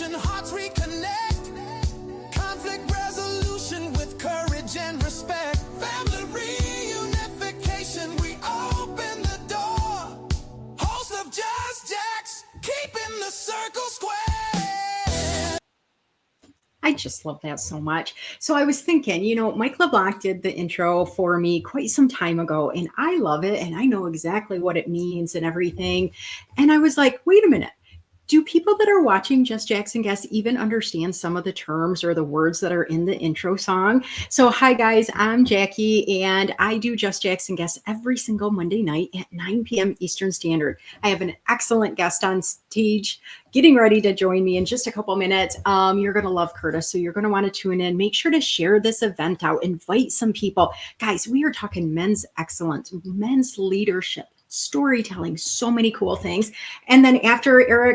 Broken hearts reconnect. Conflict resolution with courage and respect. Family reunification, we open the door. Host of Just Jacks, keeping the circle square. I just love that so much. So I was thinking, Mike LeBlanc did the intro for me quite some time ago, and I love it, and I know exactly what it means and everything. And I was like, wait a minute. Do people that are watching Just Jacks and Guests even understand some of the terms or the words that are in the intro song? So, hi guys, I'm Jackie, and I do Just Jacks and Guests every single Monday night at 9 p.m. Eastern Standard. I have an excellent guest on stage getting ready to join me in just a couple minutes. You're going to love Curtis, so you're going to want to tune in. Make sure to share this event out. Invite some people. Guys, we are talking men's excellence, men's leadership, storytelling, so many cool things. And then after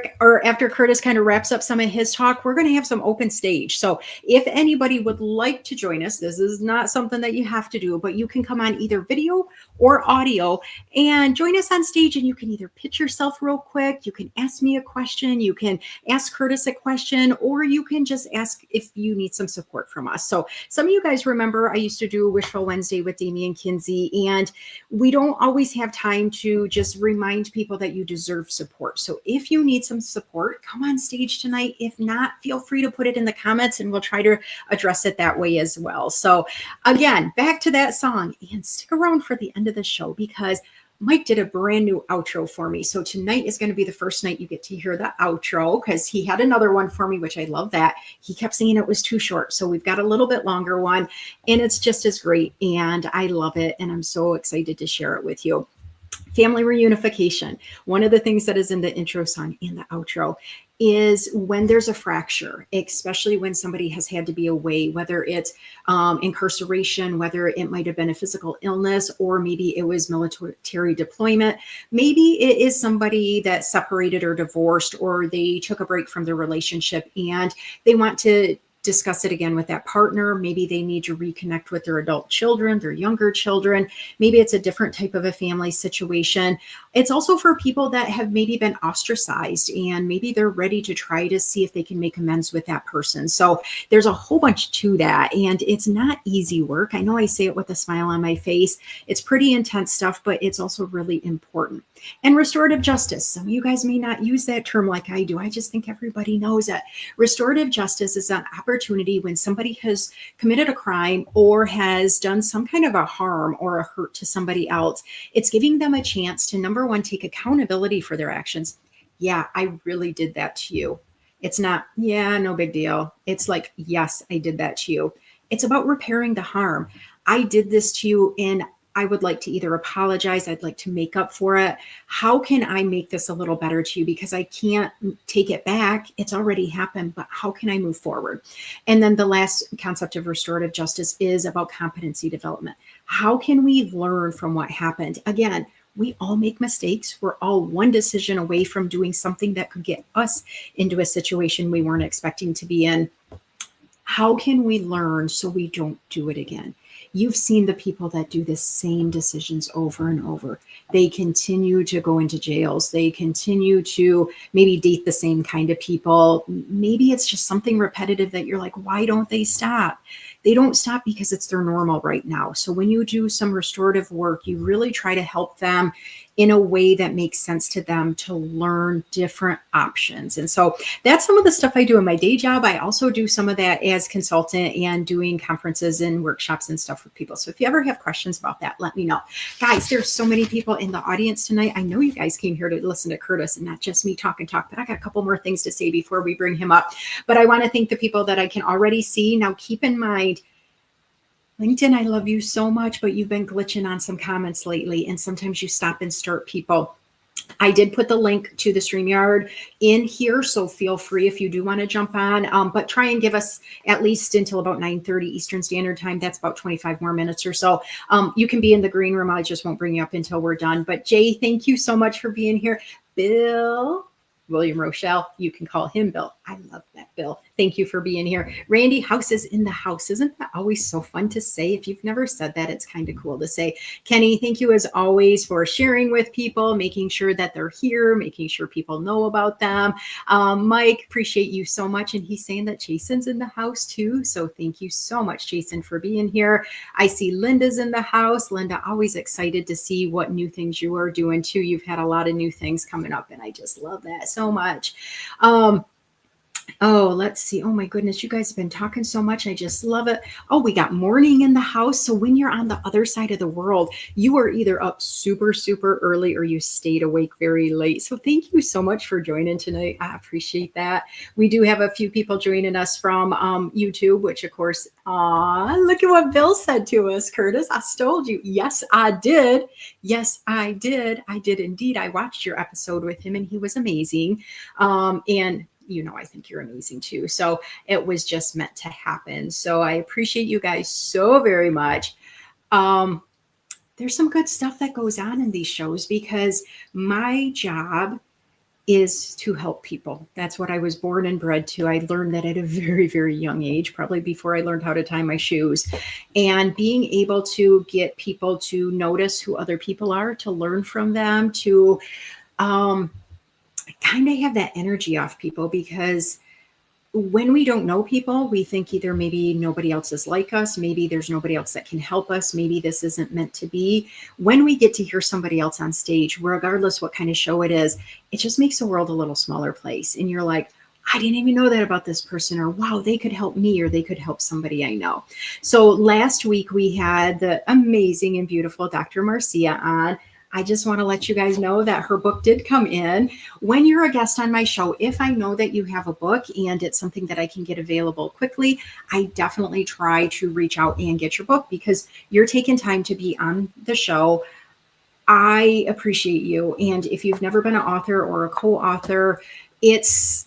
Curtis kind of wraps up some of his talk, we're going to have some open stage. So if anybody would like to join us, this is not something that you have to do, but you can come on either video or audio and join us on stage, and you can either pitch yourself real quick, you can ask me a question, you can ask Curtis a question, or you can just ask if you need some support from us. So some of you guys remember I used to do Wishful Wednesday with Damian Kinsey, and we don't always have time to just remind people that you deserve support. So if you need some support, come on stage tonight. If not, feel free to put it in the comments and we'll try to address it that way as well. So again, back to that song, and stick around for the end of the show because Mike did a brand new outro for me. So tonight is going to be the first night you get to hear the outro because he had another one for me, which I love that. He kept saying it was too short. So we've got a little bit longer one, and it's just as great. And I love it. And I'm so excited to share it with you. Family reunification. One of the things that is in the intro song and the outro is when there's a fracture, especially when somebody has had to be away, whether it's incarceration, whether it might have been a physical illness, or maybe it was military deployment. Maybe it is somebody that separated or divorced, or they took a break from their relationship and they want to discuss it again with that partner. Maybe they need to reconnect with their adult children, their younger children. Maybe it's a different type of a family situation. It's also for people that have maybe been ostracized and maybe they're ready to try to see if they can make amends with that person. So there's a whole bunch to that, and it's not easy work. I know I say it with a smile on my face. It's pretty intense stuff, but it's also really important. And restorative justice. Some of you guys may not use that term like I do. I just think everybody knows it. Restorative justice is an opportunity when somebody has committed a crime or has done some kind of a harm or a hurt to somebody else. It's giving them a chance to, number one, take accountability for their actions. Yeah, I really did that to you. It's not, yeah, no big deal. It's like, yes, I did that to you. It's about repairing the harm. I did this to you, and I would like to either apologize. I'd like to make up for it. How can I make this a little better to you? Because I can't take it back. It's already happened, but how can I move forward? And then the last concept of restorative justice is about competency development. How can we learn from what happened? Again, we all make mistakes. We're all one decision away from doing something that could get us into a situation we weren't expecting to be in. How can we learn so we don't do it again? You've seen the people that do the same decisions over and over. They continue to go into jails. They continue to maybe date the same kind of people. Maybe it's just something repetitive that you're like, why don't they stop? They don't stop because it's their normal right now. So when you do some restorative work, you really try to help them in a way that makes sense to them to learn different options. And so that's some of the stuff I do in my day job. I also do some of that as consultant and doing conferences and workshops and stuff with people. So if you ever have questions about that, let me know. Guys, there's so many people in the audience tonight. I know you guys came here to listen to Curtis and not just me talk, but I got a couple more things to say before we bring him up. But I want to thank the people that I can already see. Now keep in mind, LinkedIn, I love you so much, but you've been glitching on some comments lately, and sometimes you stop and start people. I did put the link to the StreamYard in here, so feel free if you do want to jump on, but try and give us at least until about 9:30 Eastern Standard Time. That's about 25 more minutes or so. You can be in the green room. I just won't bring you up until we're done. But Jay, thank you so much for being here. Bill, William Rochelle, you can call him Bill. I love that, Bill. Thank you for being here. Randy, house is in the house. Isn't that always so fun to say? If you've never said that, it's kind of cool to say. Kenny, thank you as always for sharing with people, making sure that they're here, making sure people know about them. Mike, appreciate you so much. And he's saying that Jason's in the house too. So thank you so much, Jason, for being here. I see Linda's in the house. Linda, always excited to see what new things you are doing too. You've had a lot of new things coming up, and I just love that so much. Oh, let's see. Oh my goodness, you guys have been talking so much. I just love it. Oh, we got morning in the house. So when you're on the other side of the world, you are either up super, super early or you stayed awake very late. So thank you so much for joining tonight. I appreciate that. We do have a few people joining us from YouTube, which of course, look at what Bill said to us, Curtis. I stole you. Yes, I did. Yes, I did. I did indeed. I watched your episode with him and he was amazing. And I think you're amazing too. So it was just meant to happen. So I appreciate you guys so very much. There's some good stuff that goes on in these shows because my job is to help people. That's what I was born and bred to. I learned that at a very, very young age, probably before I learned how to tie my shoes. And being able to get people to notice who other people are, to learn from them, to kind of have that energy off people, because when we don't know people, we think either maybe nobody else is like us, maybe there's nobody else that can help us, maybe this isn't meant to be. When we get to hear somebody else on stage, regardless what kind of show it is, it just makes the world a little smaller place. And you're like, I didn't even know that about this person, or wow, they could help me, or they could help somebody I know. So last week we had the amazing and beautiful Dr. Marcia on. I just want to let you guys know that her book did come in. When you're a guest on my show, if I know that you have a book and it's something that I can get available quickly, I definitely try to reach out and get your book, because you're taking time to be on the show. I appreciate you. And if you've never been an author or a co-author, it's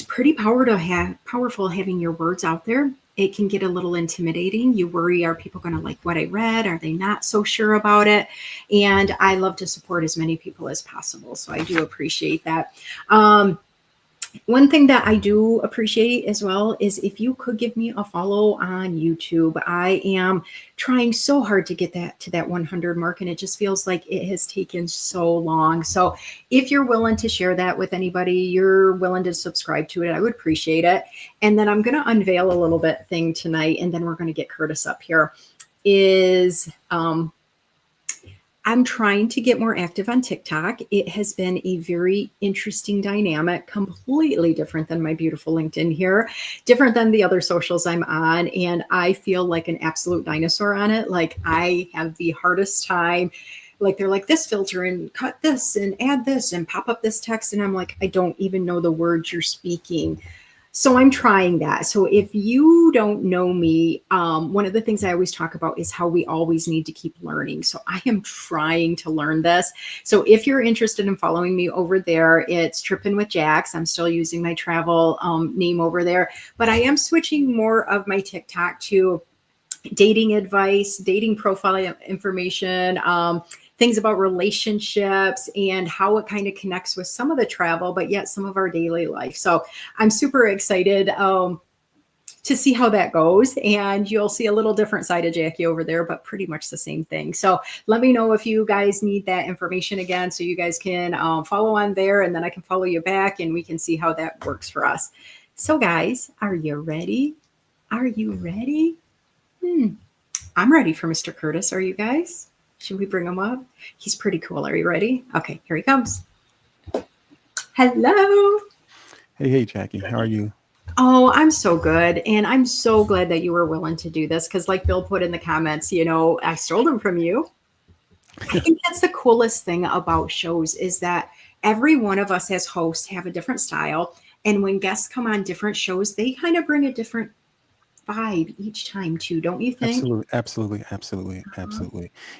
pretty powerful having your words out there. It can get a little intimidating. You worry, are people going to like what I read? Are they not so sure about it? And I love to support as many people as possible. So I do appreciate that. One thing that I do appreciate as well is if you could give me a follow on YouTube. I am trying so hard to get that to that 100 mark, and it just feels like it has taken so long. So if you're willing to share that with anybody, you're willing to subscribe to it, I would appreciate it. And then I'm going to unveil a little bit thing tonight, and then we're going to get Curtis up here. I'm trying to get more active on TikTok. It has been a very interesting dynamic, completely different than my beautiful LinkedIn here, different than the other socials I'm on. And I feel like an absolute dinosaur on it. Like I have the hardest time. Like they're like, this filter and cut this and add this and pop up this text. And I'm like, I don't even know the words you're speaking. So I'm trying that. So if you don't know me, one of the things I always talk about is how we always need to keep learning. So I am trying to learn this. So if you're interested in following me over there, it's Trippin' with Jax. I'm still using my travel name over there, but I am switching more of my TikTok to dating advice, dating profile information, things about relationships and how it kind of connects with some of the travel, but yet some of our daily life. So I'm super excited to see how that goes. And you'll see a little different side of Jackie over there, but pretty much the same thing. So let me know if you guys need that information again, so you guys can follow on there, and then I can follow you back and we can see how that works for us. So guys, are you ready? Are you ready? I'm ready for Mr. Curtis. Are you guys? Should we bring him up? He's pretty cool. Are you ready? Okay, here he comes. Hello. Hey, Jackie. How are you? Oh, I'm so good. And I'm so glad that you were willing to do this, because like Bill put in the comments, I stole him from you. I think that's the coolest thing about shows, is that every one of us as hosts have a different style. And when guests come on different shows, they kind of bring a different vibe each time too, don't you think? Absolutely.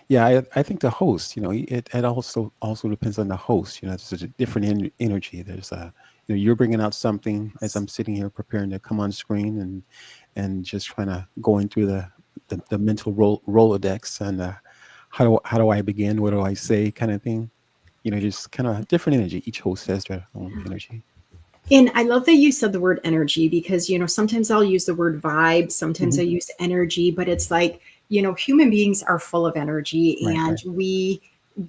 Yeah, I think the host, it also depends on the host. There's a different energy. There's you're bringing out something as I'm sitting here preparing to come on screen and just trying to going through the mental Rolodex and how do I begin? What do I say? Kind of thing. Just kind of different energy. Each host has their own energy. And I love that you said the word energy because, sometimes I'll use the word vibe, sometimes I Hmm. use energy, but it's like, human beings are full of energy Right, and right.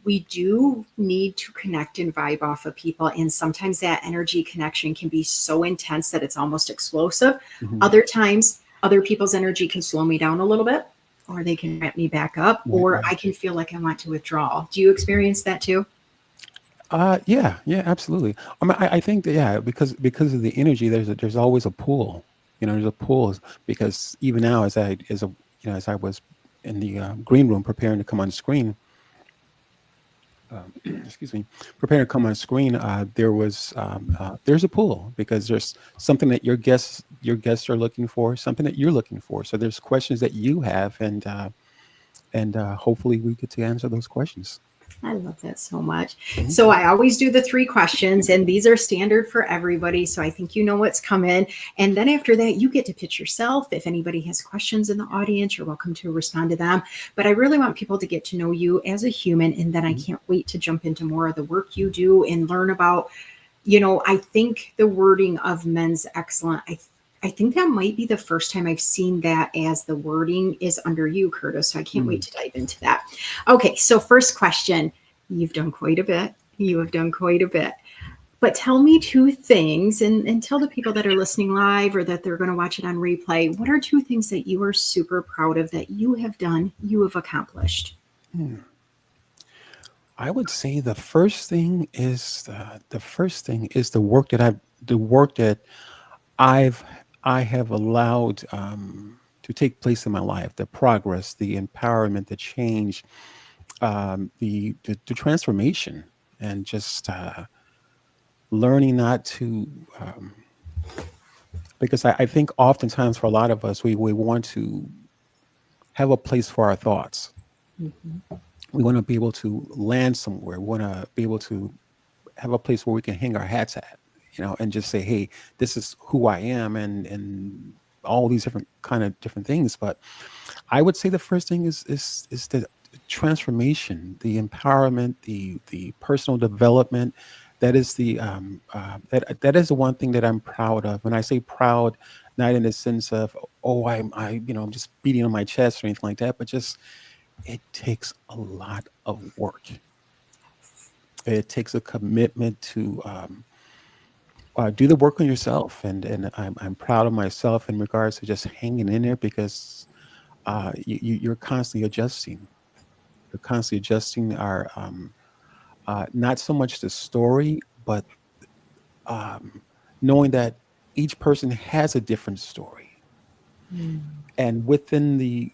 we do need to connect and vibe off of people. And sometimes that energy connection can be so intense that it's almost explosive. Hmm. Other times, other people's energy can slow me down a little bit, or they can ramp me back up, Right, or right. I can feel like I want to withdraw. Do you experience that too? Yeah, yeah, absolutely. I mean, I think that, yeah, because of the energy, there's always a pull. There's a pull because even now, as I was in the green room preparing to come on screen, excuse me, preparing to come on screen, there's a pull because there's something that your guests are looking for, something that you're looking for. So there's questions that you have, and hopefully we get to answer those questions. I love that so much. Mhm. So I always do the three questions, and these are standard for everybody. So I think you know what's coming. And then after that, you get to pitch yourself. If anybody has questions in the audience, you're welcome to respond to them. But I really want people to get to know you as a human. And then I Mhm. can't wait to jump into more of the work you do and learn about, I think the wording of men's excellent. I think that might be the first time I've seen that as the wording is under you, Curtis. So I can't wait Mm. to dive into that. Okay, so first question. You've done quite a bit. You have done quite a bit. But tell me two things and tell the people that are listening live or that they're going to watch it on replay. What are two things that you are super proud of that you have done, you have accomplished? Mm. I would say the first thing is the work that I've I have allowed to take place in my life, the progress, the empowerment, the change, the transformation, and just learning not to. Because I think oftentimes for a lot of us, we want to have a place for our thoughts. Mhm. We want to be able to land somewhere. We want to be able to have a place where we can hang our hats at, and just say, "Hey, this is who I am," and all these different things. But I would say the first thing is the transformation, the empowerment, the personal development. That is the one thing that I'm proud of. When I say proud, not in the sense of, oh, I'm just beating on my chest or anything like that, but just it takes a lot of work. It takes a commitment to do the work on yourself, and I'm proud of myself in regards to just hanging in there because you're constantly adjusting. You're constantly adjusting our not so much the story, but um, knowing that each person has a different story, Mm. and within the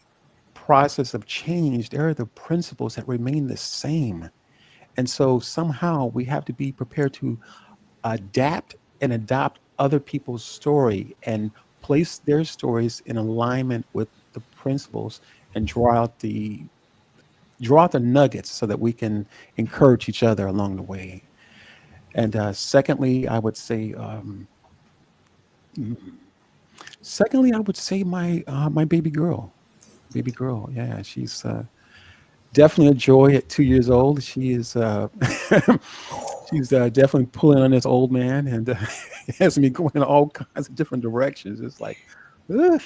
process of change, there are the principles that remain the same. And so somehow we have to be prepared to adapt and adopt other people's story and place their stories in alignment with the principles and draw out the nuggets so that we can encourage each other along the way. And secondly, I would say, mm, secondly, I would say my baby girl. Yeah, she's definitely a joy at 2 years old. She is she's definitely pulling on this old man and has me going in all kinds of different directions. It's like, ugh.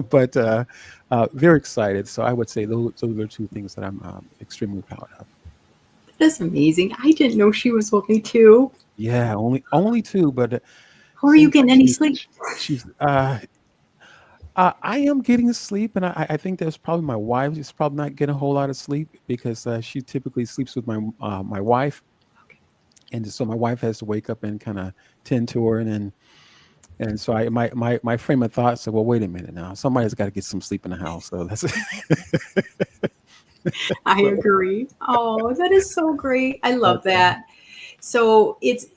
But very excited. So I would say those are two things that I'm extremely proud of. That's amazing. I didn't know she was only two. Yeah, only two, but How are you seems getting like any she's sleep? she's I am getting sleep, and I think that's probably my wife is probably not getting a whole lot of sleep because she typically sleeps with my wife, and so my wife has to wake up and kind of tend to her, and so my frame of thought said, well, wait a minute now, somebody's got to get some sleep in the house. So that's I so, agree. Oh, that is so great. I but love that. So it's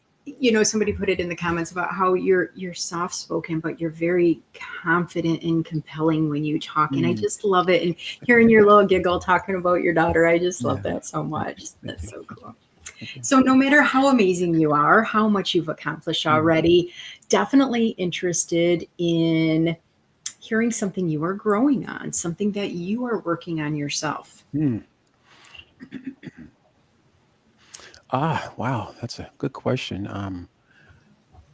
somebody put it in the comments about how you're soft spoken, but you're very confident and compelling when you talk. And I mm, just love it. And hearing your little giggle talking about your daughter, I just love yeah, that so thank you, much. thank That's you, so thank you, cool. thank you. So no matter how amazing you are, how much you've accomplished Mm, already, definitely interested in hearing something you are growing on, something that you are working on yourself. mm. Wow, that's a good question.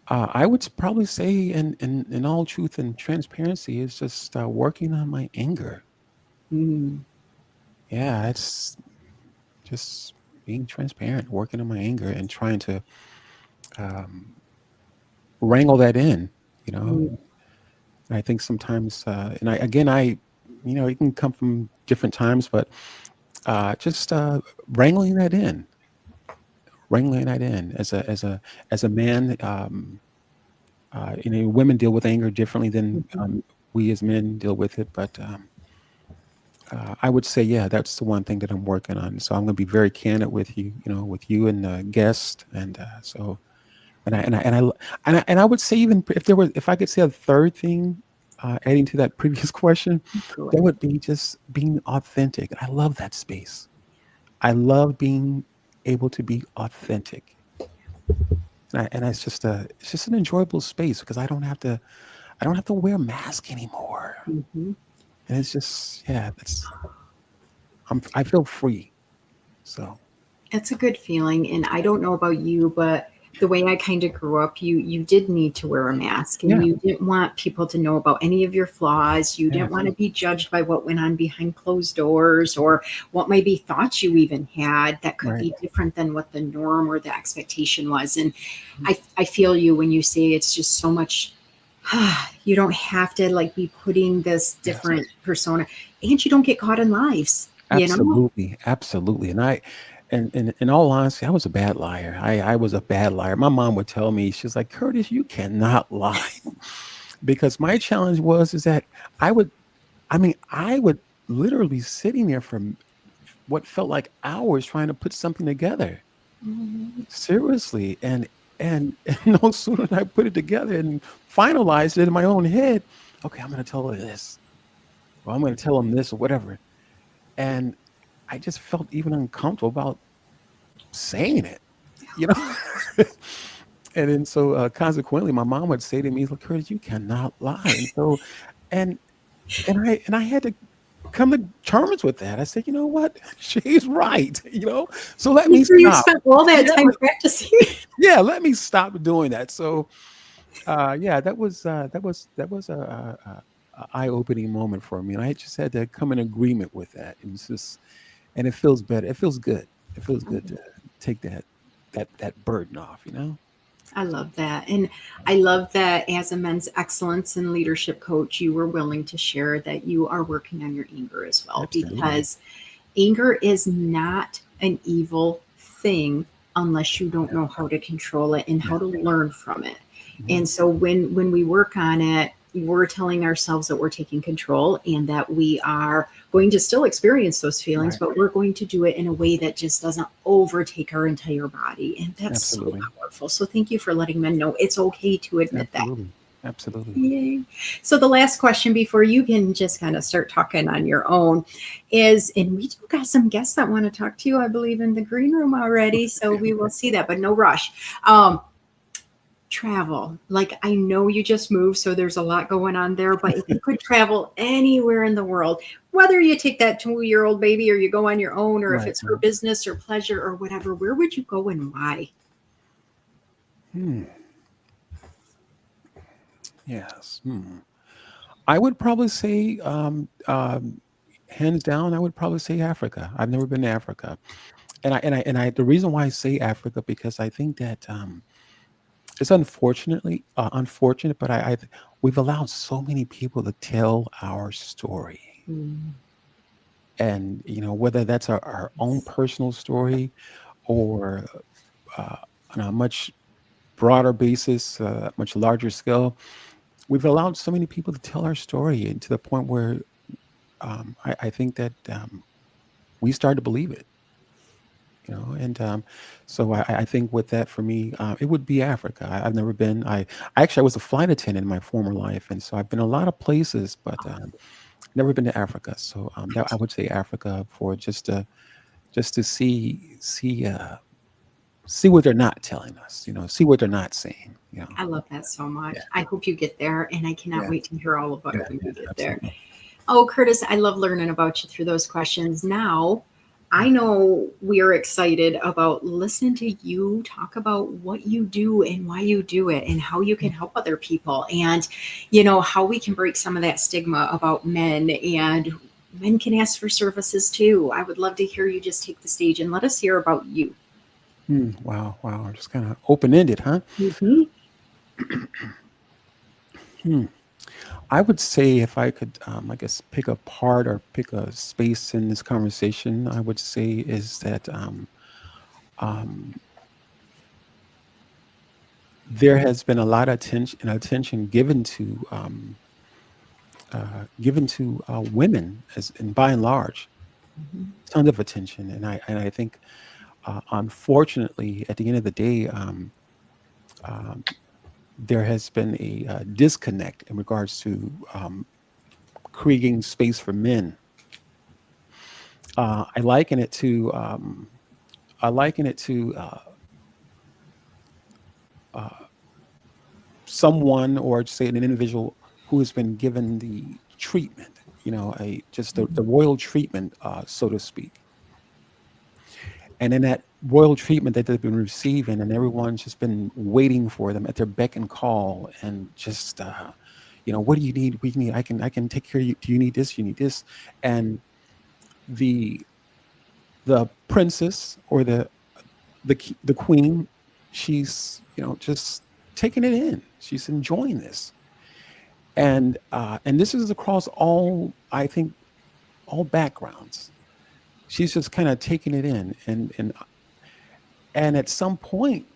I would probably say, in all truth and transparency, is just working on my anger. Mm, Yeah, it's just being transparent, working on my anger, and trying to um, wrangle that in. You know, mm, and I think sometimes, and I again, it can come from different times, but just wrangling that in, as a man. Women deal with anger differently than mhm. we as men deal with it, but I would say, yeah, that's the one thing that I'm working on. So I'm going to be very candid with you, with you and the guest, and so, and I would say, even if I could say a third thing, adding to that previous question, that Good. would be just being authentic. I love that space. I love being able to be authentic, and it's just an enjoyable space because I don't have to wear a mask anymore, Mhm. and it's just, yeah, I feel free. So It's a good feeling, and I don't know about you, but the way I kind of grew up, you did need to wear a mask, and yeah, you didn't want people to know about any of your flaws. You yeah, didn't want to be judged by what went on behind closed doors or what maybe thoughts you even had that could right. be different than what the norm or the expectation was. And Mhm. I feel you when you say it's just so much. You don't have to like be putting this Yes, different persona, and you don't get caught in lies. You know. absolutely, absolutely. And in all honesty, I was a bad liar. I was a bad liar. My mom would tell me, she's like, Curtis, you cannot lie, because my challenge is that I would, I would literally be sitting there for what felt like hours trying to put something together. Mhm. Seriously, and no sooner than I put it together and finalized it in my own head, okay, I'm going to tell her this, or I'm going to tell him this, or whatever. And I just felt even uncomfortable about saying it, you know. And then so consequently, my mom would say to me, "Look, Curtis, you cannot lie." And so, and and I had to come to terms with that. I said, you know what, she's right. So let me After you stop. spent all that Yeah, time practicing. yeah, let me stop doing that. So yeah, that was a eye-opening moment for me, and I just had to come in agreement with that. It was just, and it feels better. It feels good. It feels good to take that burden off. I love that. And I love that as a men's excellence and leadership coach, you were willing to share that you are working on your anger as well, Absolutely. because anger is not an evil thing unless you don't Yeah. know how to control it and Yeah. how to learn from it. Mhm. And so when we work on it, we're telling ourselves that we're taking control and that we are going to still experience those feelings, Right. but we're going to do it in a way that just doesn't overtake our entire body. And that's so Absolutely. powerful. So thank you for letting men know it's okay to admit that. Absolutely. Absolutely. Yay. So the last question before you can just kind of start talking on your own is, and we do got some guests that want to talk to you, I believe, in the green room already. So we will see that, but no rush. Travel. Like I know you just moved, so there's a lot going on there, but if you could travel anywhere in the world, whether you take that 2-year old baby or you go on your own, or if Right. it's for Right. business or pleasure or whatever, where would you go and why? Hmm. Yes. I would probably say, hands down, I would probably say Africa. I've never been to Africa, and the reason why I say Africa, because I think that it's unfortunate, but we've allowed so many people to tell our story, Mm, and whether that's our own personal story, or uh, on a much broader basis, much larger scale, we've allowed so many people to tell our story, and to the point where I think that we started to believe it. And so I think with that, for me, it would be Africa. I've never been. I was a flight attendant in my former life, and so I've been a lot of places, but never been to Africa. So that, I would say Africa, for just to see what they're not telling us. See what they're not saying. I love that so Yeah. much. I hope you get there, and I cannot Yeah. wait to hear all about Yeah. it when Yeah. you get there. Absolutely. Oh, Curtis, I love learning about you through those questions. Now, I know we're excited about listening to you talk about what you do and why you do it and how you can help other people and, how we can break some of that stigma about men and men can ask for services too. I would love to hear you just take the stage and let us hear about you. Wow, wow, just kind of open ended, huh? Hmm. Hmm. I would say if I could, I guess, pick a part or pick a space in this conversation, I would say is that um, there has been a lot of attention given to women, as and by and large, tons of attention, and I think, unfortunately, at the end of the day, um, there has been a disconnect in regards to creating space for men. I liken it to I liken it to uh, someone, or say an individual who has been given the treatment, a just the royal treatment, so to speak. And in that royal treatment that they've been receiving, and everyone's just been waiting for them at their beck and call, and just what do you need? We need. I can take care of you. Do you need this? You need this. And the the princess, or the queen, she's just taking it in. She's enjoying this, and this is across all, I think, all backgrounds. She's just kind of taking it in, and at some point,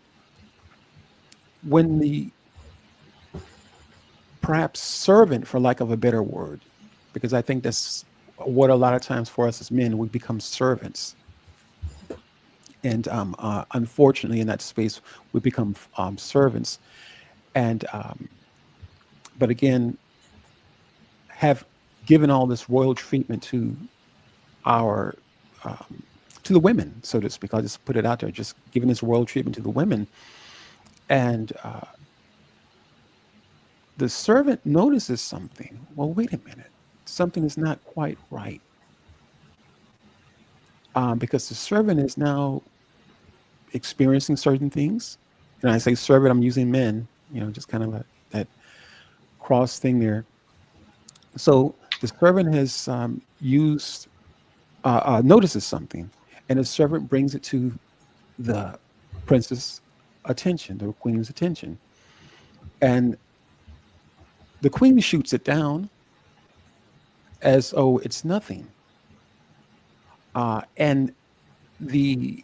when the perhaps servant, for lack of a better word, because I think that's what a lot of times for us as men, we become servants, and unfortunately, in that space, we become servants, and but again, have given all this royal treatment to our um, to the women, so to speak. I'll just put it out there, just giving this royal treatment to the women, and the servant notices something. Well, wait a minute, something is not quite right, because the servant is now experiencing certain things. And I say servant, I'm using men, just kind of that cross thing there. So the servant has used notices something, and the servant brings it to the princess' attention, the queen's attention, and the queen shoots it down as, oh, it's nothing. And the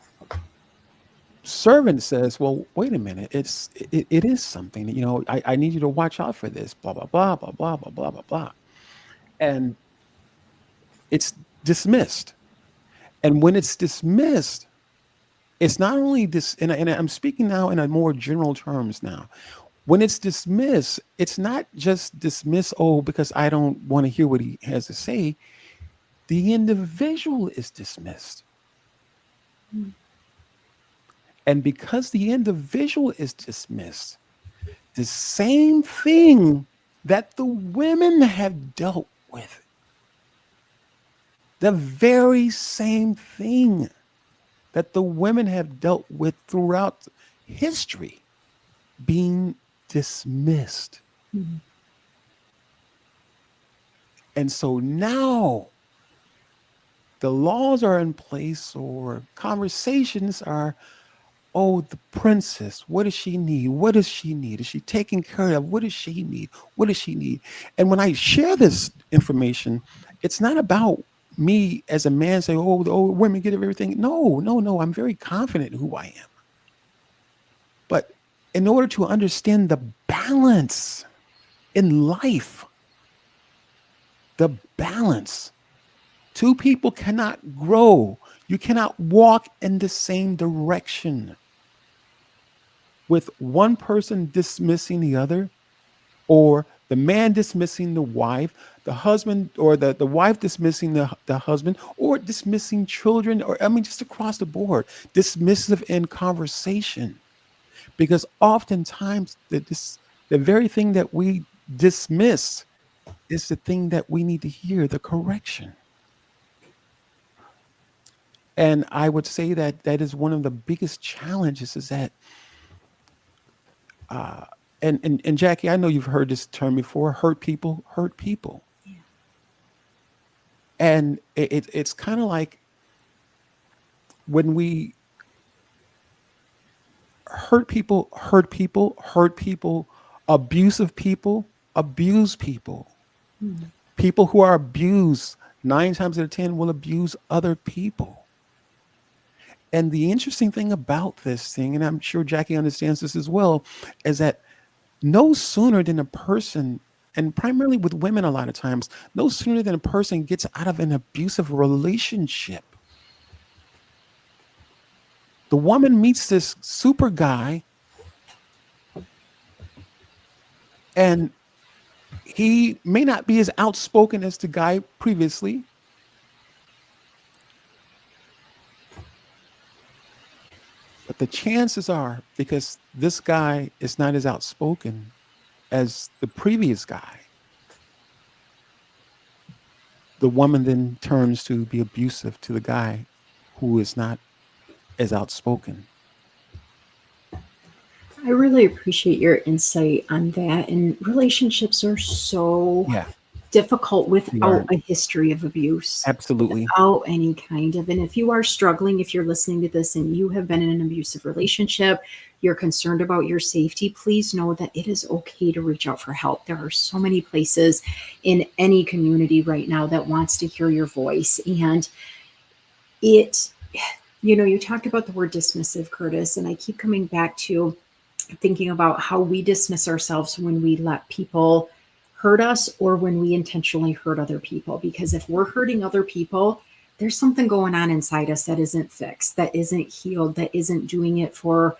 servant says, well, wait a minute, it is something. I need you to watch out for this. Blah blah blah blah blah blah blah blah blah, and it's dismissed. And when it's dismissed, it's not only this, and I'm speaking now in a more general terms now. When it's dismissed, it's not just dismiss, oh, because I don't want to hear what he has to say. The individual is dismissed. And because the individual is dismissed, the same thing that the women have dealt with, the very same thing that the women have dealt with throughout history, being dismissed. Mhm. And so now the laws are in place, or conversations are, oh, the princess, what does she need? What does she need? Is she taken care of? What does she need? What does she need? And when I share this information, it's not about me as a man saying, oh, women get everything. No, no, no. I'm very confident in who I am. But in order to understand the balance in life, the balance, two people cannot grow. You cannot walk in the same direction with one person dismissing the other, or the man dismissing the wife, the husband, or the wife dismissing the husband, or dismissing children, or I mean, just across the board, dismissive in conversation. Because oftentimes the very thing that we dismiss is the thing that we need to hear, the correction. And I would say that that is one of the biggest challenges is that, uh, and Jackie, I know you've heard this term before, hurt people. Yeah. And it's kind of like when we hurt people, abusive people, abuse people. Mm. People who are abused, 9 times out of 10, will abuse other people. And the interesting thing about this thing, and I'm sure Jackie understands this as well, is that no sooner than a person, and primarily with women a lot of times, no sooner than a person gets out of an abusive relationship, the woman meets this super guy, and he may not be as outspoken as the guy previously, but the chances are, because this guy is not as outspoken as the previous guy, the woman then turns to be abusive to the guy who is not as outspoken. I really appreciate your insight on that. And relationships are so Yeah, difficult they are. without a history of abuse, Absolutely. without any kind of. And if you are struggling, if you're listening to this and you have been in an abusive relationship, you're concerned about your safety, please know that it is okay to reach out for help. There are so many places in any community right now that wants to hear your voice. And it, you talked about the word dismissive, Curtis, and I keep coming back to thinking about how we dismiss ourselves when we let people hurt us or when we intentionally hurt other people. Because if we're hurting other people, there's something going on inside us that isn't fixed, that isn't healed, that isn't doing it for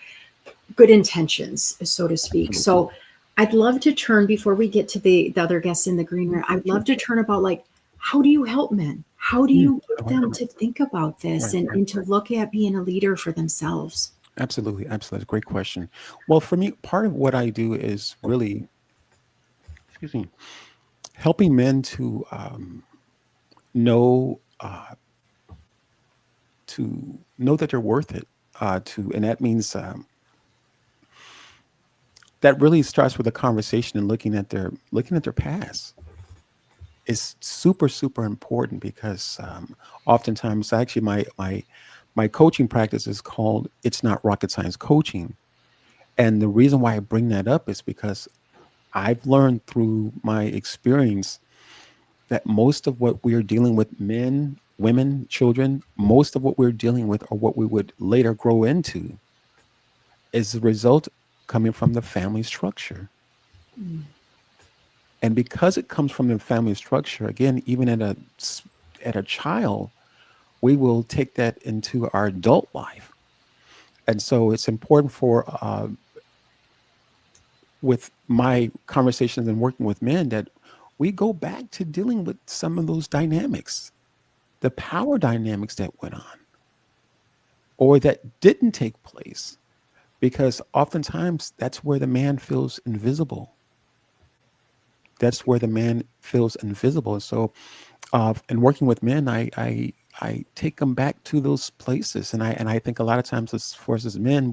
good intentions, so to speak. Absolutely. So I'd love to turn before we get to the other guests in the green room. I'd love Sure. to turn about like, how do you help men? How do Mm, you get right, them to think about this right, right. and to look at being a leader for themselves? Absolutely. Absolutely. Great question. Well, for me, part of what I do is really, excuse me, helping men know to know that they're worth it. And that means that really starts with a conversation and looking at their past is super super important because oftentimes actually my coaching practice is called it's not rocket science coaching, and the reason why I bring that up is because I've learned through my experience that most of what we're dealing with, men, women, children, most of what we're dealing with or what we would later grow into is the result coming from the family structure. Mm. And because it comes from the family structure, again, even at a child, we will take that into our adult life. And so it's important for with my conversations and working with men that we go back to dealing with some of those dynamics, the power dynamics that went on or that didn't take place, because oftentimes that's where the man feels invisible. That's where the man feels invisible. And so, in working with men, I take them back to those places, and I think a lot of times, as for us as men,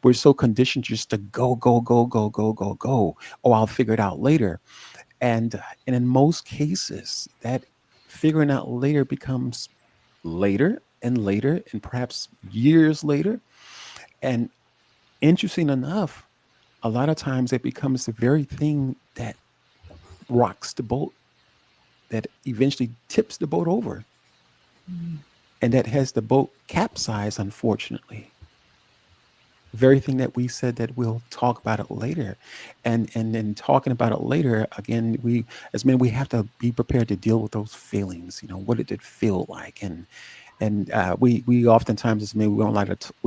we're so conditioned just to go go go go go go go. Oh, I'll figure it out later, and in most cases, that figuring out later becomes later and later, and perhaps years later. And interesting enough, a lot of times it becomes the very thing that rocks the boat, that eventually tips the boat over, Mm. and that has the boat capsize, unfortunately. The very thing that we said that we'll talk about it later. And then talking about it later, again, we as men, we have to be prepared to deal with those feelings. What did it feel like? And we oftentimes as men, we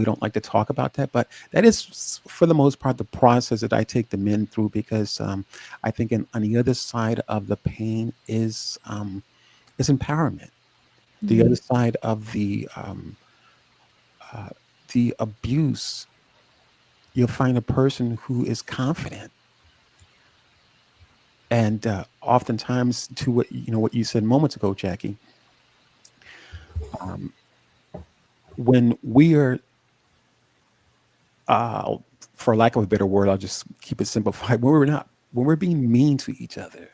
don't like to talk about that, but that is for the most part the process that I take the men through, because I think on the other side of the pain is empowerment. The other Mm. side of uh, the abuse, you'll find a person who is confident, and oftentimes, to what you said moments ago, Jackie, um, when we are, uh, for lack of a better word, I'll just keep it simplified. When we're being mean to each other,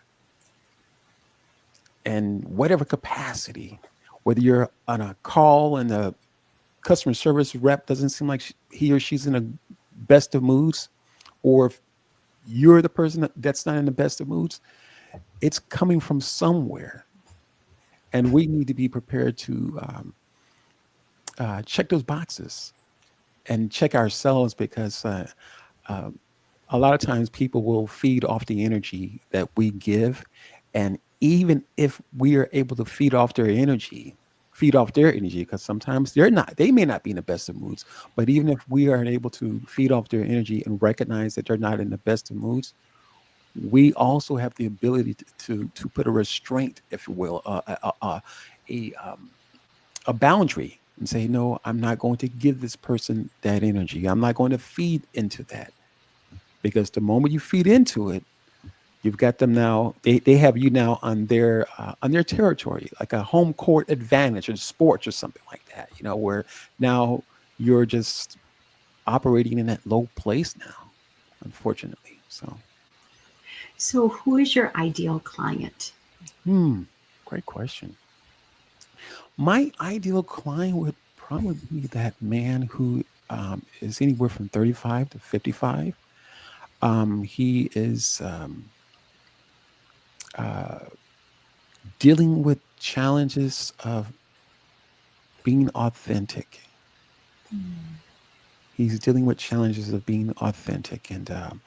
in whatever capacity, whether you're on a call and the customer service rep doesn't seem like he or she's in the best of moods, or if you're the person that's not in the best of moods, it's coming from somewhere. And we need to be prepared to check those boxes and check ourselves, because uh, a lot of times people will feed off the energy that we give. And even if we are able to feed off their energy, because sometimes they may not be in the best of moods, but even if we aren't able to feed off their energy and recognize that they're not in the best of moods, we also have the ability to put a restraint, if you will, a, a boundary, and say, no, I'm not going to give this person that energy. I'm not going to feed into that, because the moment you feed into it, you've got them now. They have you now on their territory, like a home court advantage in sports or something like that. Where now you're just operating in that low place now, unfortunately. So who is your ideal client? Great question. My ideal client would probably be that man who is anywhere from 35 to 55. He is uh, dealing with challenges of being authentic. He's dealing with challenges of being authentic, and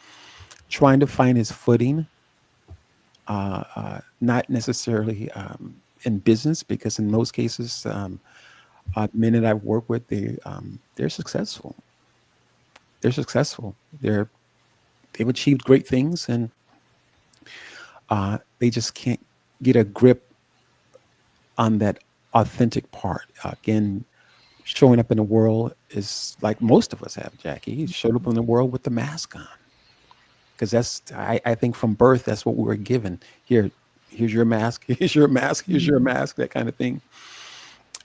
trying to find his footing, not necessarily in business, because in most cases, men that I've worked with, they're successful. They're successful. They've achieved great things, and they just can't get a grip on that authentic part. Again, showing up in the world is like most of us have, Jackie. He showed up in the world with the mask on, because I think from birth, that's what we were given. Here's your mask. Here's your mask. Here's your mask. That kind of thing.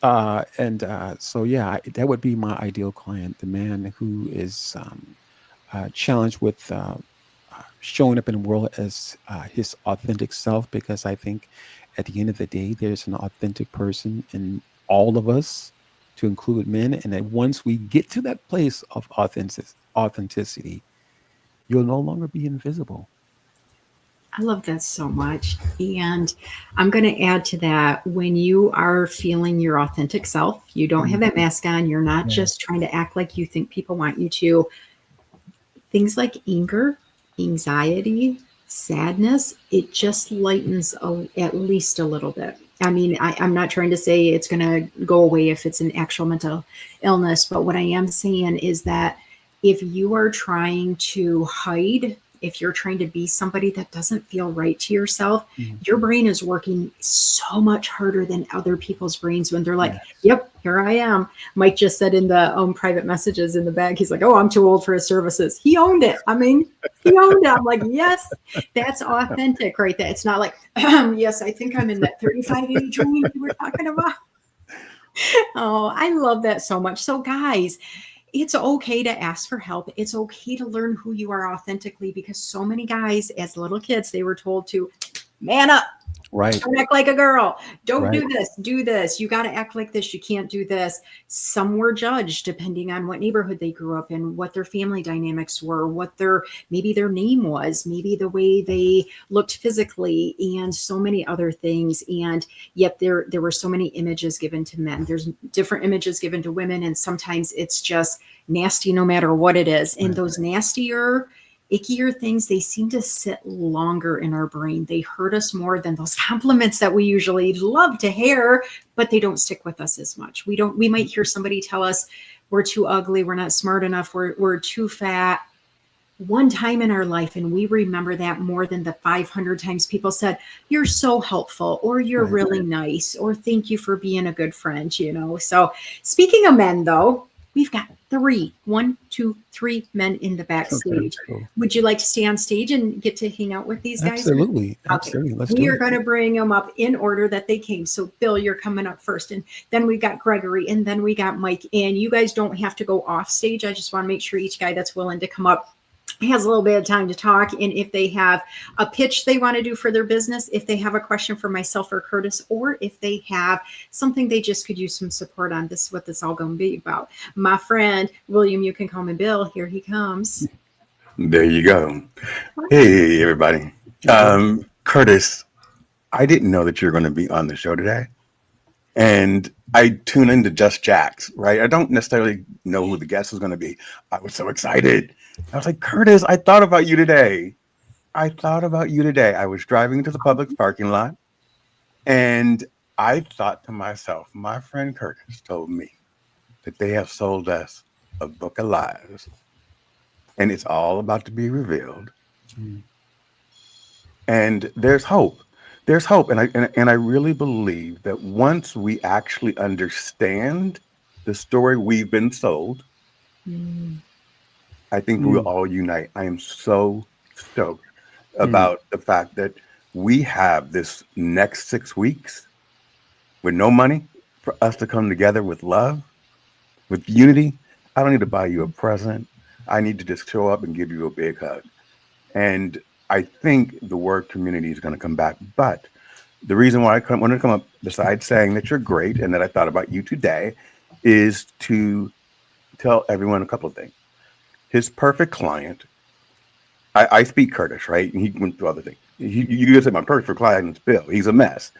And so, yeah, that would be my ideal client, the man who is challenged with showing up in the world as his authentic self, because I think at the end of the day, there's an authentic person in all of us, to include men. And that once we get to that place of authenticity, you'll no longer be invisible. I love that so much. And I'm going to add to that, when you are feeling your authentic self, you don't have that mask on, you're not Yeah. just trying to act like you think people want you to. Things like anger, anxiety, sadness, it just lightens at least a little bit. I mean, I'm not trying to say it's going to go away if it's an actual mental illness, but what I am saying is that if you are trying to hide, if you're trying to be somebody that doesn't feel right to yourself, Mhm. your brain is working so much harder than other people's brains when they're like, Yes. yep, here I am. Mike just said in the private messages in the bag, he's like, oh, I'm too old for his services. He owned it. I mean, he owned it. I'm like, yes, that's authentic right there. It's not like, yes, I think I'm in that 35 age range you were talking about. Oh, I love that so much. So, guys, it's okay to ask for help. It's okay to learn who you are authentically, because so many guys, as little kids, they were told to man up. Right. Don't act like a girl. Don't Right. do this. Do this. You got to act like this. You can't do this. Some were judged depending on what neighborhood they grew up in, what their family dynamics were, what maybe their name was, maybe the way they looked physically, and so many other things. And yet there were so many images given to men. There's different images given to women, and sometimes it's just nasty no matter what it is. And Right. those nastier, ickier things, they seem to sit longer in our brain. They hurt us more than those compliments that we usually love to hear, but they don't stick with us as much. We might hear somebody tell us we're too ugly, we're not smart enough, we're too fat one time in our life, and we remember that more than the 500 times people said, you're so helpful, or you're Right. really nice, or thank you for being a good friend. So speaking of men, though, We've got 3 men in the backstage. Cool. Would you like to stay on stage and get to hang out with these guys? Absolutely. Okay. Absolutely. Let's We do are it. going to bring them up in order that they came. So, Bill, you're coming up first. And then we got Gregory. And then we got Mike. And you guys don't have to go off stage. I just want to make sure each guy that's willing to come up has a little bit of time to talk. And if they have a pitch they want to do for their business, if they have a question for myself or Curtis, or if they have something they just could use some support on, this is what this all going to be about. My friend, William, you can call me Bill. Here he comes. There you go. Hey, everybody. Curtis, I didn't know that you're going to be on the show today. And I tune into Just Jacks, right? I don't necessarily know who the guest is going to be. I was so excited. I was like, Curtis, I thought about you today. I was driving to the Publix parking lot, and I thought to myself, my friend Curtis told me that they have sold us a book of lies, and it's all about to be revealed. And there's hope. There's hope. And I really believe that once we actually understand the story we've been sold, I think we'll all unite. I am so stoked about the fact that we have this next 6 weeks with no money for us to come together with love, with unity. I don't need to buy you a present. I need to just show up and give you a big hug. And I think the word community is going to come back. But the reason why I wanted to come up, besides saying that you're great and that I thought about you today, is to tell everyone a couple of things. His perfect client, I speak Curtis, right? And he went through other things. You just said my perfect client is Bill. He's a mess.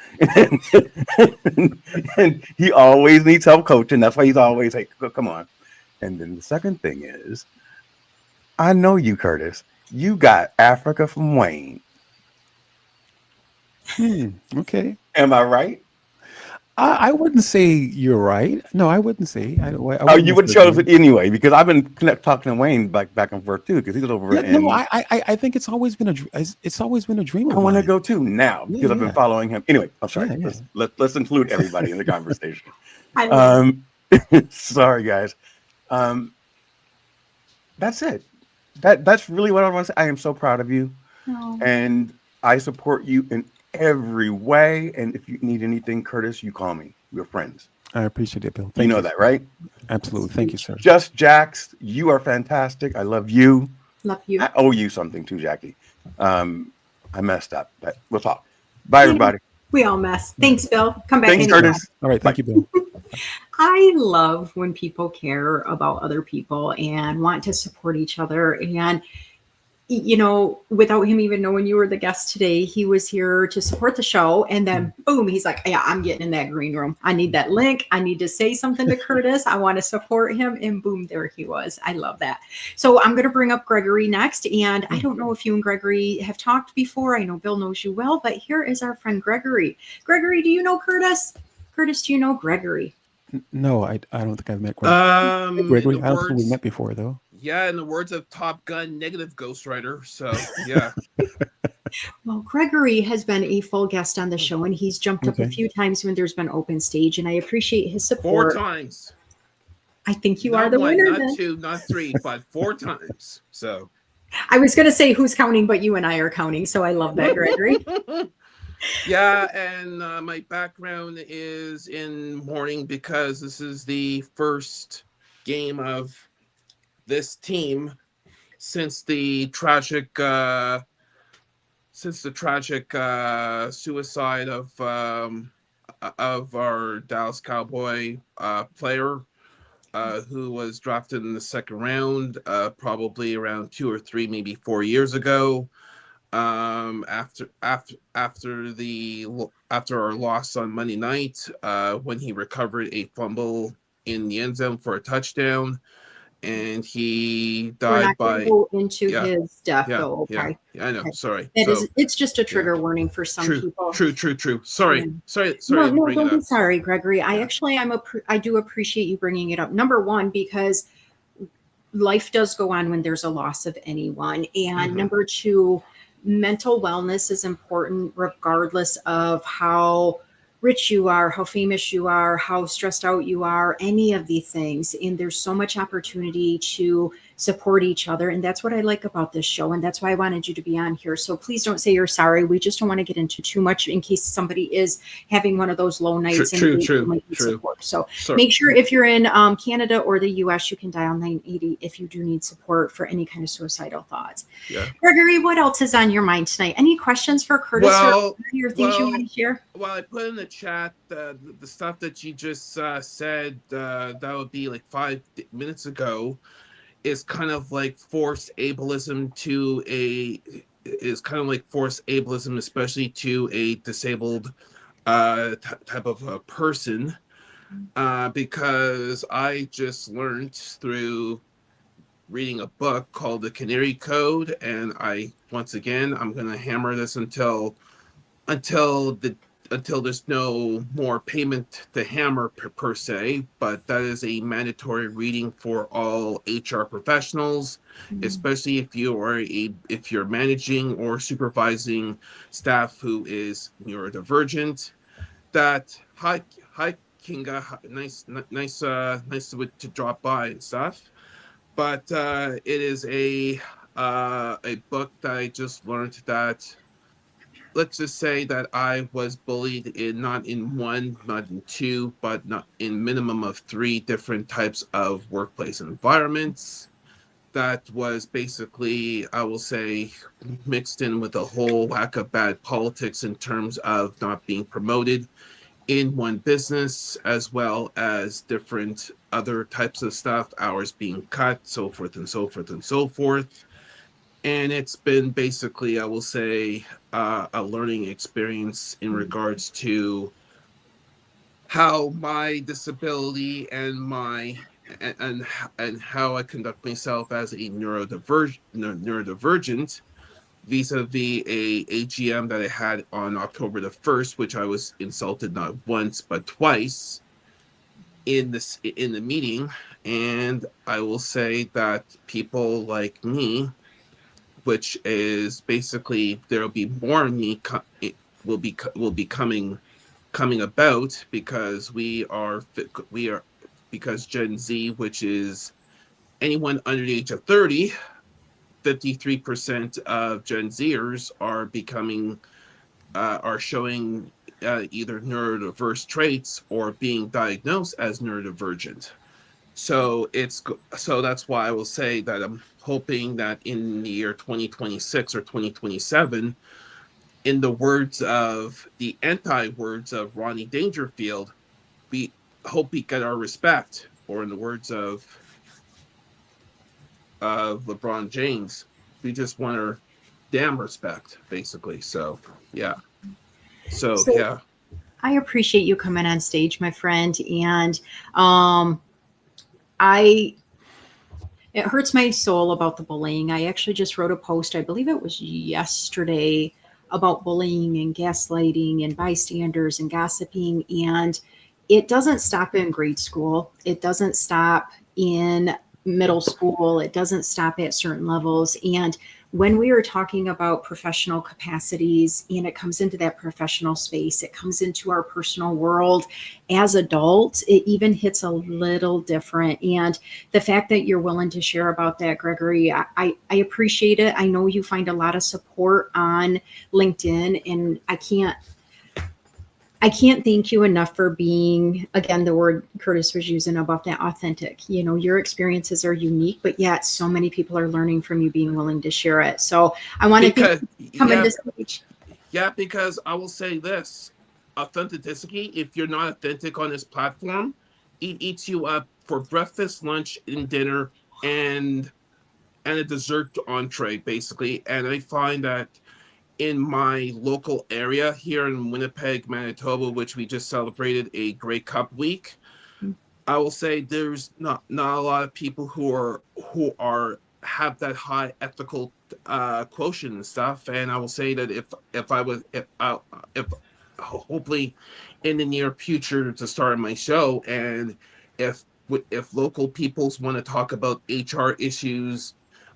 And he always needs help coaching. That's why he's always like, come on. And then the second thing is, I know you, Curtis. You got Africa from Wayne. Okay. Am I right? I wouldn't say you're right. No, I wouldn't say. You would have chose it anyway, because I've been talking to Wayne back and forth too, because he's over. Yeah, no, I think it's always been a dream. I want to go too now because I've been following him. Anyway, I'm sorry. Yeah. Let's include everybody in the conversation. Sorry, guys. That's it. That's really what I want to say. I am so proud of you, and I support you in every way. And if you need anything, Curtis, you call me. We're friends. I appreciate it, Bill. You know that, right? Absolutely. Thank you, sir. Just Jax, you are fantastic. I love you. Love you. I owe you something too, Jackie. I messed up, but we'll talk. Bye, everybody. We all mess. Thanks, Bill. Come back. Thanks, anytime. Curtis. All right. Thank you, Bill. I love when people care about other people and want to support each other. And, you know, without him even knowing you were the guest today, he was here to support the show. And then boom, he's like, yeah, I'm getting in that green room. I need that link. I need to say something to Curtis. I want to support him. And boom, there he was. I love that. So I'm going to bring up Gregory next. And I don't know if you and Gregory have talked before. I know Bill knows you well, but here is our friend Gregory. Gregory, do you know Curtis? Curtis, do you know Gregory? No, I don't think I've met Gregory. Gregory, I don't think we met before, though. Yeah, in the words of Top Gun, negative Ghost Rider. So, yeah. Well, Gregory has been a full guest on the show, and he's jumped up a few times when there's been open stage, and I appreciate his support. 4 times. I think you Not are the one, winner. Not then. 2, not 3, but 4 times. So. I was going to say who's counting, but you and I are counting, so I love that, Gregory. Yeah, and my background is in mourning because this is the first game of this team since the tragic suicide of our Dallas Cowboy player who was drafted in the second round probably around 2 or 3, maybe 4 years ago. After our loss on Monday night, when he recovered a fumble in the end zone for a touchdown, and he died by go into his death. Though, okay. Yeah, I know. Okay. Sorry. It's just a trigger warning for some people. True. Sorry. No, don't be sorry, Gregory. I do appreciate you bringing it up. Number one, because life does go on when there's a loss of anyone, and number two, mental wellness is important regardless of how rich you are, how famous you are, how stressed out you are, any of these things. And there's so much opportunity to support each other. And that's what I like about this show. And that's why I wanted you to be on here. So please don't say you're sorry. We just don't want to get into too much in case somebody is having one of those low nights and might need support. So make sure if you're in Canada or the US, you can dial 980 if you do need support for any kind of suicidal thoughts. Yeah. Gregory, what else is on your mind tonight? Any questions for Curtis or things you want to share? Well, I put in the chat the stuff that you just said, that would be like 5 minutes ago, is kind of like forced ableism especially to a disabled type of a person, because I just learned through reading a book called The Canary Code, and I'm going to hammer this until there's no more payment to hammer per se, but that is a mandatory reading for all HR professionals, especially if you're managing or supervising staff who is neurodivergent. Hi Kinga, nice to drop by and stuff. But it is a book that I just learned that, let's just say that I was bullied not in one, not in two, but not in minimum of 3 different types of workplace environments. That was basically, I will say, mixed in with a whole whack of bad politics in terms of not being promoted in one business, as well as different other types of stuff, hours being cut, so forth and so forth and so forth. And it's been basically, I will say, a learning experience in regards to how my disability and how I conduct myself as a neurodivergent vis-a-vis a AGM that I had on October the 1st, which I was insulted not once but twice in the meeting. And I will say that people like me, which is basically there will be more of me will be coming about, because because Gen Z, which is anyone under the age of 30, 53% of Gen Zers are showing either neurodiverse traits or being diagnosed as neurodivergent. So that's why I will say that I'm hoping that in the year 2026 or 2027, in the words of the anti-words of Ronnie Dangerfield, we hope we get our respect, or in the words of LeBron James, we just want our damn respect, basically. So yeah. So yeah. I appreciate you coming on stage, my friend. And it hurts my soul about the bullying. I actually just wrote a post, I believe it was yesterday, about bullying and gaslighting and bystanders and gossiping. And it doesn't stop in grade school. It doesn't stop in middle school. It doesn't stop at certain levels. And when we are talking about professional capacities and it comes into that professional space, it comes into our personal world as adults, it even hits a little different. And the fact that you're willing to share about that, Gregory, I appreciate it. I know you find a lot of support on LinkedIn, and I can't thank you enough for being, again, the word Curtis was using about that, authentic. You know, your experiences are unique, but yet so many people are learning from you being willing to share it. So I want to come into stage. Yeah, because I will say this, authenticity, if you're not authentic on this platform, it eats you up for breakfast, lunch, and dinner, and a dessert entree, basically. And I find that in my local area here in Winnipeg, Manitoba, which we just celebrated a Grey Cup week, I will say there's not a lot of people who have that high ethical quotient and stuff. And I will say that if hopefully in the near future to start my show, and if local peoples want to talk about HR issues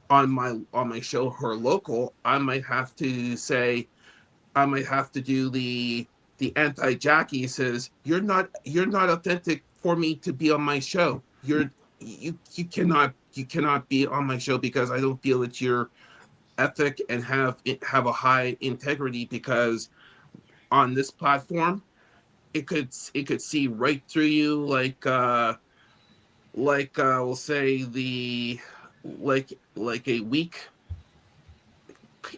on my show who are local, I might have to do the the anti-Jackie says, you're not authentic for me to be on my show. You cannot be on my show because I don't feel that you're ethic and have a high integrity, because on this platform it could see right through you, we'll say the like a weak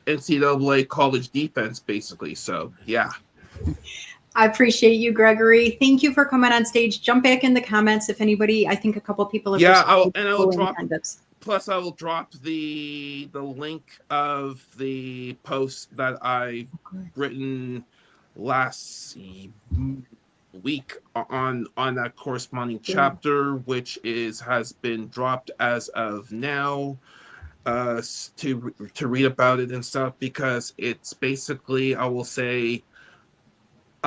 NCAA college defense, basically. So yeah. I appreciate you, Gregory. Thank you for coming on stage. Jump back in the comments if anybody. I think a couple people have. Yeah, I will drop. Plus, I will drop the link of the post that I've written last week on that corresponding chapter, which has been dropped as of now, to read about it and stuff, because it's basically, I will say,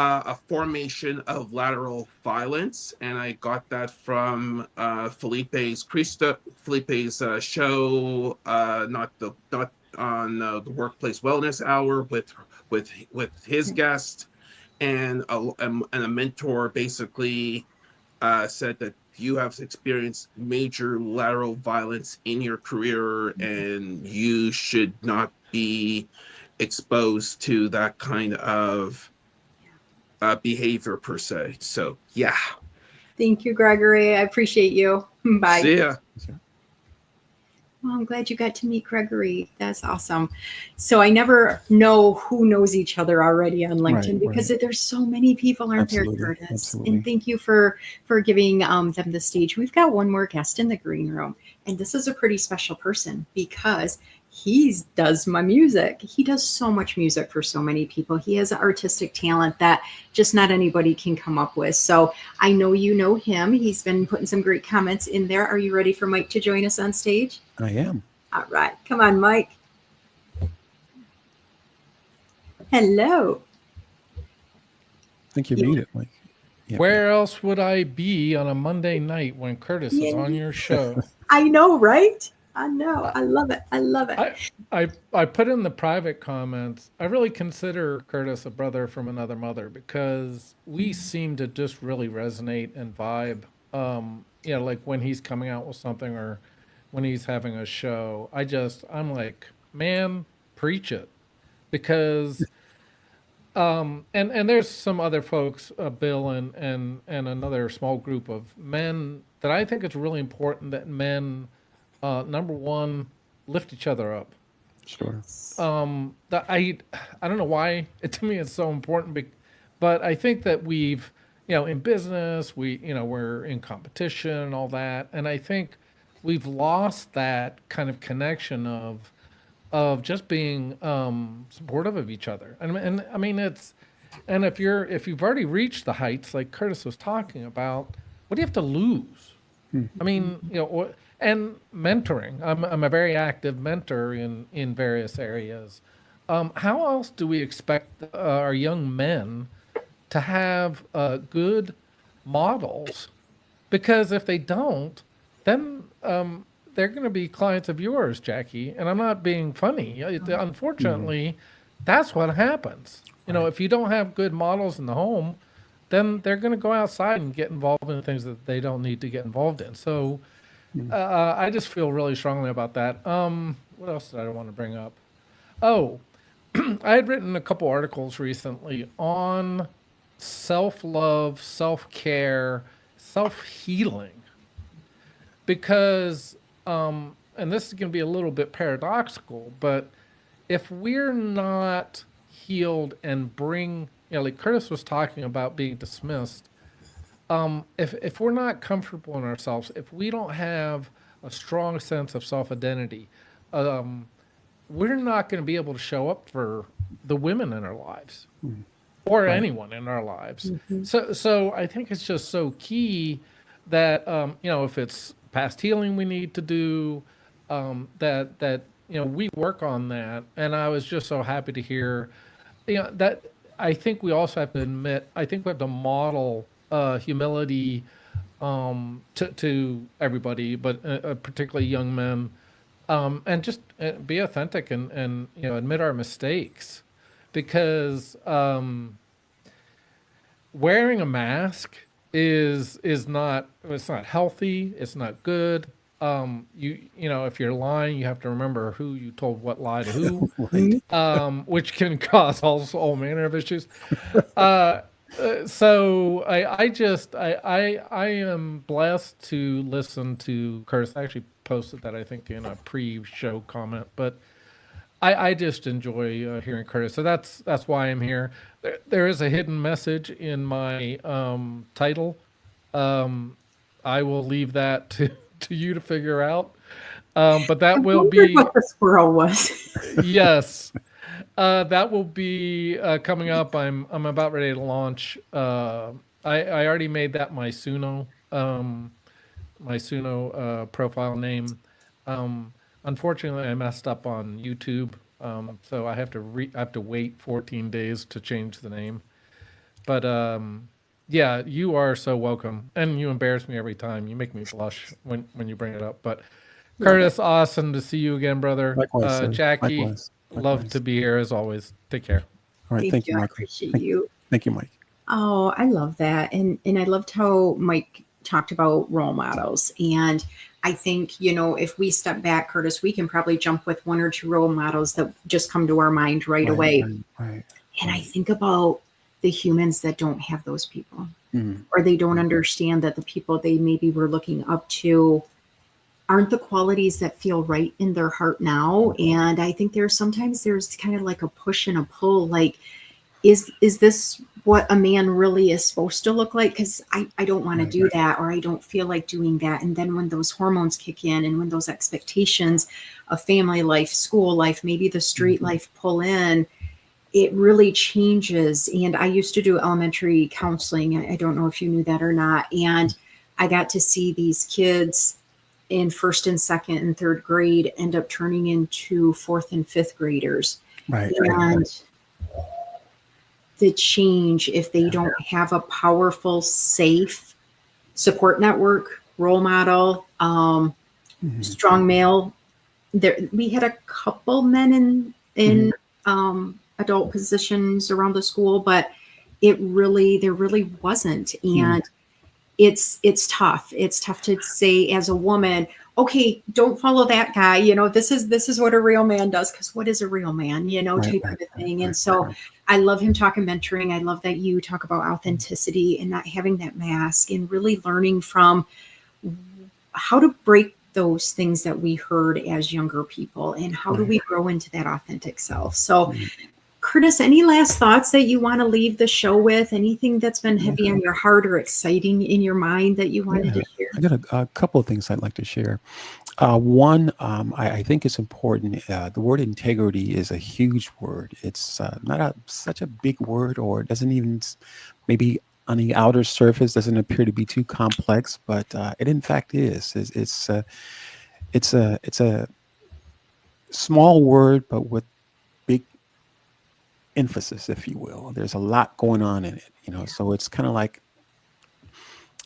a formation of lateral violence, and I got that from Felipe's show, not on the Workplace Wellness Hour with his guest, and a mentor basically said that you have experienced major lateral violence in your career, and you should not be exposed to that kind of behavior per se. So yeah. Thank you, Gregory. I appreciate you. Bye. See ya. Well, I'm glad you got to meet Gregory. That's awesome. So I never know who knows each other already on LinkedIn, because there's so many people, aren't there, Curtis? Absolutely. And thank you for giving them the stage. We've got one more guest in the green room, and this is a pretty special person because he does my music. He does so much music for so many people. He has an artistic talent that just not anybody can come up with. So I know you know him. He's been putting some great comments in there. Are you ready for Mike to join us on stage? I am. All right. Come on, Mike. Hello. I think you made it, Mike. Yeah. Where else would I be on a Monday night when Curtis is on your show? I know, right? I know. I love it. I love it. I put in the private comments, I really consider Curtis a brother from another mother, because we seem to just really resonate and vibe. Like when he's coming out with something or when he's having a show, I'm like, man, preach it. Because and there's some other folks, Bill and another small group of men, that I think it's really important that men, number one, lift each other up. Sure. I don't know why to me it's so important, but I think that we've, in business, we're in competition and all that, and I think we've lost that kind of connection of just being supportive of each other. And I mean, and if you've already reached the heights like Curtis was talking about, what do you have to lose? I mean, and mentoring. I'm a very active mentor in various areas. How else do we expect our young men to have good models? Because if they don't, then they're going to be clients of yours, Jackie. And I'm not being funny. Unfortunately, that's what happens. If you don't have good models in the home, then they're going to go outside and get involved in things that they don't need to get involved in. So I just feel really strongly about that. What else did I want to bring up? Oh, I had written a couple articles recently on self-love, self-care, self-healing. Because, and this is going to be a little bit paradoxical, but if we're not healed and bring, like Curtis was talking about being dismissed, if we're not comfortable in ourselves, if we don't have a strong sense of self-identity, we're not going to be able to show up for the women in our lives or anyone in our lives. So I think it's just so key that, if it's past healing we need to do, that we work on that. And I was just so happy to hear, that I think we also have to admit, I think we have to model humility to everybody, but particularly young men, and just be authentic and admit our mistakes, because wearing a mask is not, it's not healthy, it's not good. You know, if you're lying, you have to remember who you told what lie to who, Right. which can cause all manner of issues. Uh, so I am blessed to listen to Curtis. I actually posted that, I think, in a pre-show comment, but I just enjoy hearing Curtis. So that's why I'm here. There is a hidden message in my title. I will leave that to you to figure out. But I that will wondered be, what the squirrel was. yes, that will be coming up. I'm about ready to launch. I already made that my Suno profile name. Unfortunately, I messed up on YouTube, so I have to wait 14 days to change the name. But yeah, you are so welcome, and you embarrass me every time. You make me blush when you bring it up. But Love it. Curtis, awesome to see you again, brother. Likewise, sir. Jackie, Likewise. love to Likewise. be here as always. Take care. All right. Thank Thank you, you. I Michael. appreciate Thank, you. thank you, Mike. Oh, I love that. And I loved how Mike talked about role models. And I think, you know, if we step back, Curtis, we can probably jump with one or two role models that just come to our mind right Right, away. right. And I think about the humans that don't have those people, Mm, or they don't understand that the people they maybe were looking up to aren't the qualities that feel right in their heart now. And I think there's kind of like a push and a pull, like, is this what a man really is supposed to look like? Because I don't want to right, do that, or I don't feel like doing that. And then when those hormones kick in, and when those expectations of family life, school life, maybe the street Mhm. life pull in, it really changes. And I used to do elementary counseling. I don't know if you knew that or not. And I got to see these kids in first and second and third grade end up turning into fourth and fifth graders. Right. And the change, if they don't have a powerful, safe support network, role model, Mhm. strong male. There, we had a couple men in adult positions around the school, but there really wasn't. And it's tough. It's tough to say as a woman, okay, don't follow that guy. You know, this is what a real man does, because what is a real man, you know, Right, type right, of a right, thing. And right, so right. I love him talking mentoring. I love that you talk about authenticity and not having that mask, and really learning from how to break those things that we heard as younger people, and how do Right. we grow into that authentic self. So Mm. Curtis, any last thoughts that you want to leave the show with? Anything that's been heavy on your heart or exciting in your mind that you wanted Yeah, to share? I got a couple of things I'd like to share. One, I think it's important. The word integrity is a huge word. It's not such a big word, or it doesn't even, maybe on the outer surface, doesn't appear to be too complex, but it in fact is. It's a small word, but with big emphasis, if you will. There's a lot going on in it, so it's kind of like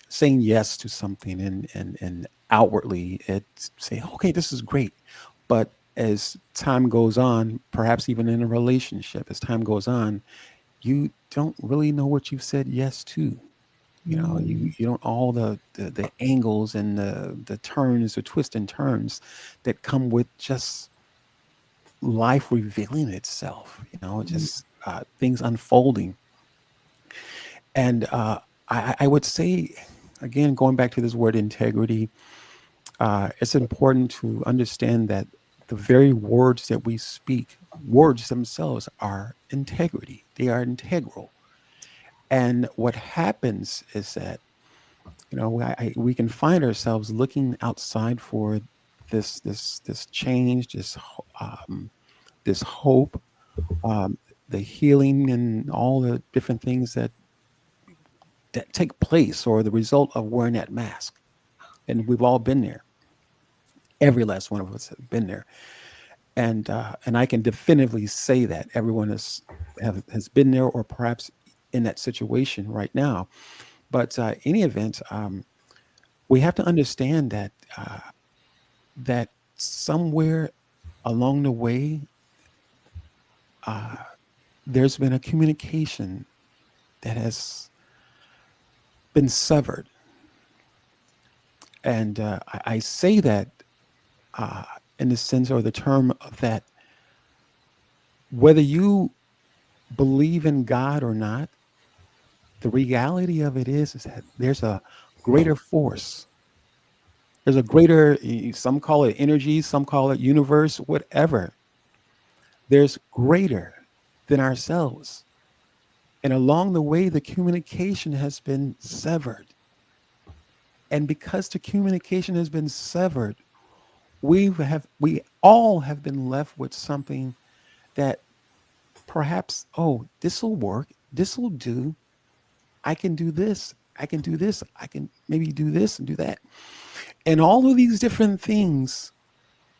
saying yes to something, and outwardly it's say, okay, this is great. But as time goes on, perhaps even in a relationship, as time goes on, you don't really know what you've said yes to. You don't, all the angles and the turns, the twists and turns that come with just life revealing itself, just things unfolding. And I would say, again, going back to this word integrity, it's important to understand that the very words that we speak, words themselves are integrity. They are integral. And what happens is that, we can find ourselves looking outside for this change, this hope, um, the healing, and all the different things that take place, or the result of wearing that mask. And we've all been there. Every last one of us have been there. And I can definitively say that everyone has been there, or perhaps in that situation right now. But any event, we have to understand that somewhere along the way, there's been a communication that has been severed. And I say that uh, in the sense or the term of that, whether you believe in God or not, the reality of it is that there's a greater force. There's a greater, some call it energy, some call it universe, whatever. There's greater than ourselves. And along the way, the communication has been severed. And because the communication has been severed, we all have been left with something that perhaps, oh, this will work, this will do. I can do this. I can do this. I can maybe do this and do that. And all of these different things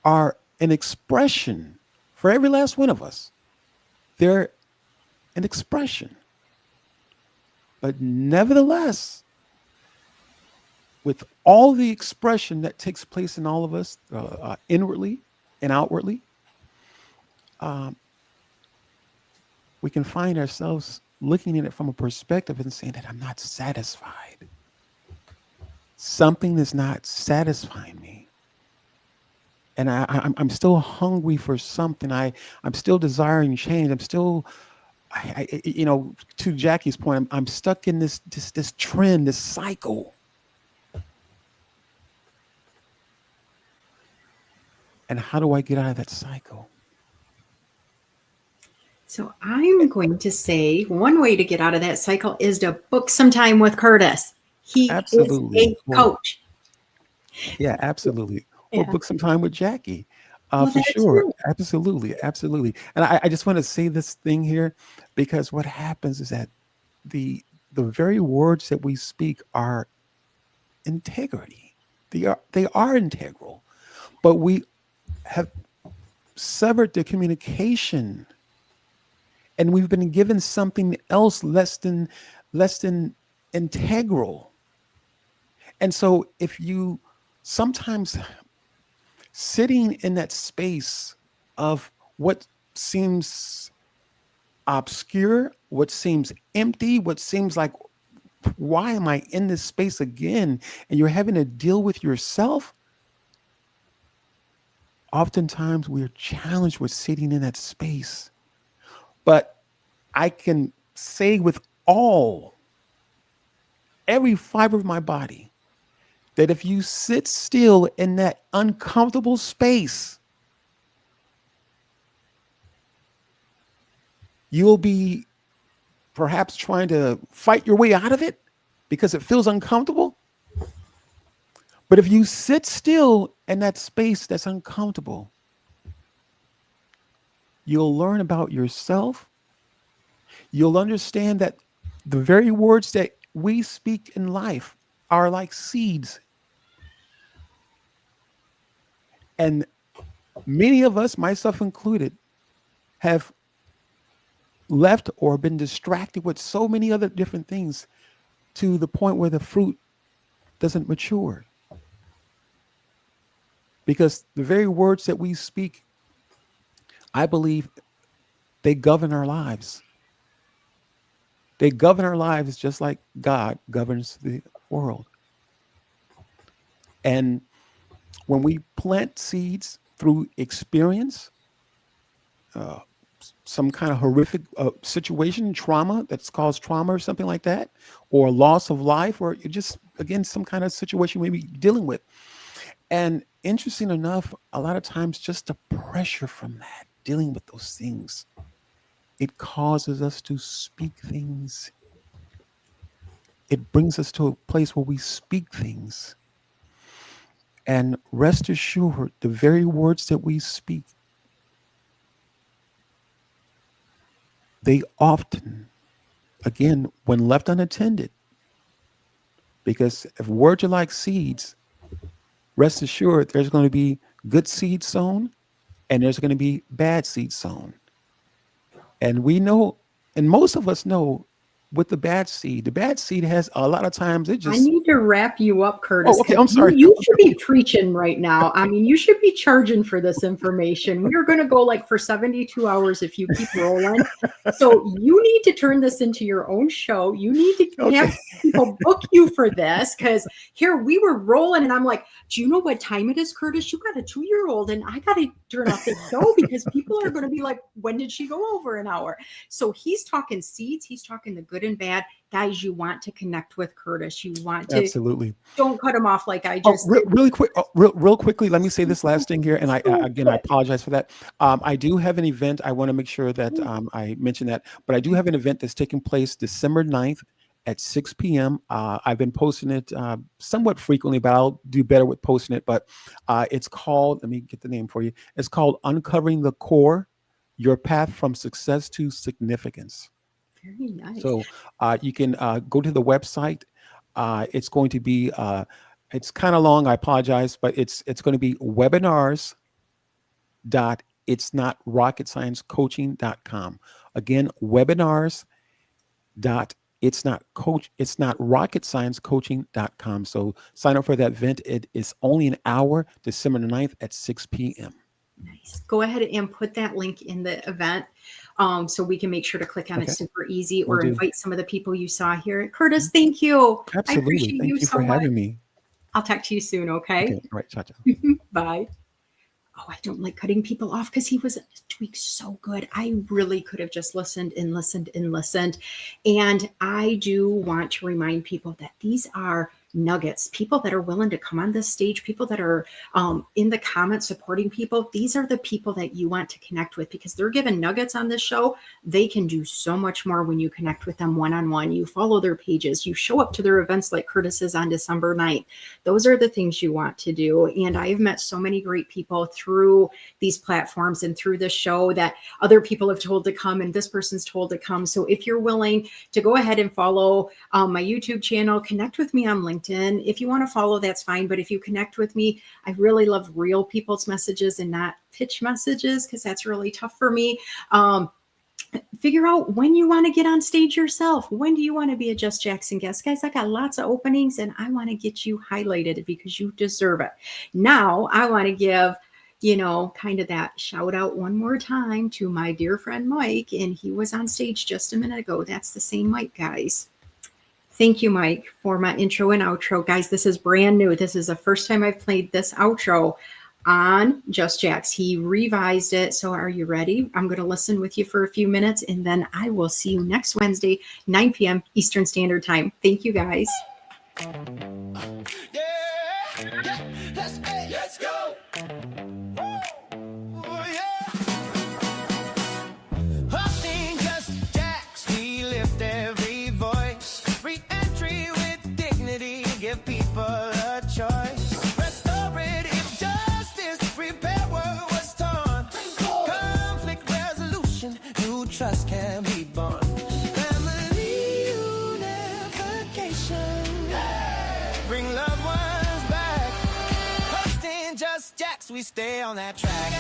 are an expression for every last one of us. They're an expression. But nevertheless, with all the expression that takes place in all of us, inwardly and outwardly, we can find ourselves looking at it from a perspective and saying that I'm not satisfied. Something is not satisfying me. And I'm still hungry for something. I'm still desiring change. I'm still, to Jackie's point, I'm stuck in this trend, this cycle. And how do I get out of that cycle? So I'm going to say one way to get out of that cycle is to book some time with Curtis. He Absolutely. is a coach. Yeah, absolutely. Or Yeah. book some time with Jackie. Well, For that's sure. true. Absolutely. Absolutely. And I just want to say this thing here, because what happens is that the very words that we speak are integrity. They are integral. But we have severed the communication, and we've been given something else less than integral. And so if you sometimes sitting in that space of what seems obscure, what seems empty, what seems like, why am I in this space again? And you're having to deal with yourself. Oftentimes we're challenged with sitting in that space. But I can say with every fiber of my body, that if you sit still in that uncomfortable space, you'll be perhaps trying to fight your way out of it because it feels uncomfortable. But if you sit still in that space that's uncomfortable, you'll learn about yourself. You'll understand that the very words that we speak in life are like seeds. And many of us, myself included, have left or been distracted with so many other different things to the point where the fruit doesn't mature. Because the very words that we speak, I believe, they govern our lives. They govern our lives just like God governs the world. And when we plant seeds through experience, some kind of horrific situation, trauma that's caused trauma or something like that, or loss of life, or just, again, some kind of situation we may be dealing with. And interesting enough, a lot of times just the pressure from that, dealing with those things, it causes us to speak things. It brings us to a place where we speak things. And rest assured, the very words that we speak, they often, again, when left unattended, because if words are like seeds, rest assured there's going to be good seed sown and there's going to be bad seed sown. And we know, and most of us know, with the bad seed has a lot of times it I just. need to wrap you up, Curtis. Oh, okay. 'cause I'm sorry. You should be preaching right now. I mean, you should be charging for this information. We are going to go like for 72 hours if you keep rolling. So you need to turn this into your own show. You need to have Okay. people book you for this because here we were rolling and I'm like, do you know what time it is, Curtis? You got a 2-year-old and I got to turn off the show because people are going to be like, when did she go over an hour? So he's talking seeds. He's talking the good and bad. Guys, you want to connect with Curtis. You want to Absolutely. don't cut him off like I Oh, just did. really quick, real quickly. Let me say this last thing here, and I apologize for that. I do have an event. I want to make sure that I mention that, but I do have an event that's taking place December 9th at 6 p.m. I've been posting it somewhat frequently, but I'll do better with posting it. But it's called. Let me get the name for you. It's called Uncovering the Core: Your Path from Success to Significance. Very nice. So you can go to the website. It's going to be it's kind of long. I apologize, but it's going to be webinars.itsnotrocketsciencecoaching.com. Again, webinars.itsnotrocketsciencecoaching.com. So sign up for that event. It is only an hour, December 9th at 6 p.m. Nice. Go ahead and put that link in the event so we can make sure to click on it Okay. super easy or Will do. invite some of the people you saw here. Curtis, thank you. I Absolutely. appreciate Thank you so for much. having me. I'll talk to you soon, okay? Okay. All right. Cha-cha. Bye. Oh, I don't like cutting people off because he was doing so good. I really could have just listened and listened and listened. And I do want to remind people that these are nuggets, people that are willing to come on this stage, people that are in the comments supporting people. These are the people that you want to connect with because they're given nuggets on this show. They can do so much more when you connect with them one-on-one. You follow their pages, you show up to their events like Curtis is on December 9th. Those are the things you want to do. And I've met so many great people through these platforms and through this show that other people have told to come and this person's told to come. So if you're willing to go ahead and follow my YouTube channel, connect with me on LinkedIn. If you want to follow, that's fine. But if you connect with me, I really love real people's messages and not pitch messages because that's really tough for me. Figure out when you want to get on stage yourself. When do you want to be a Just Jackson guest? Guys, I got lots of openings and I want to get you highlighted because you deserve it. Now I want to give, kind of that shout out one more time to my dear friend Mike. And he was on stage just a minute ago. That's the same Mike, guys. Thank you, Mike, for my intro and outro. Guys, this is brand new. This is the first time I've played this outro on Just Jacks. He revised it. So are you ready? I'm going to listen with you for a few minutes, and then I will see you next Wednesday, 9 p.m. Eastern Standard Time. Thank you, guys. Yeah, let's go. Oh, yeah. Hosting Just Jacks, we lift every voice. Re-entry with dignity, give people a choice. Restorative justice, repair what was torn. Conflict resolution, new trust can be born. Family unification, bring loved ones back. Hosting Just Jacks, we stay on that track.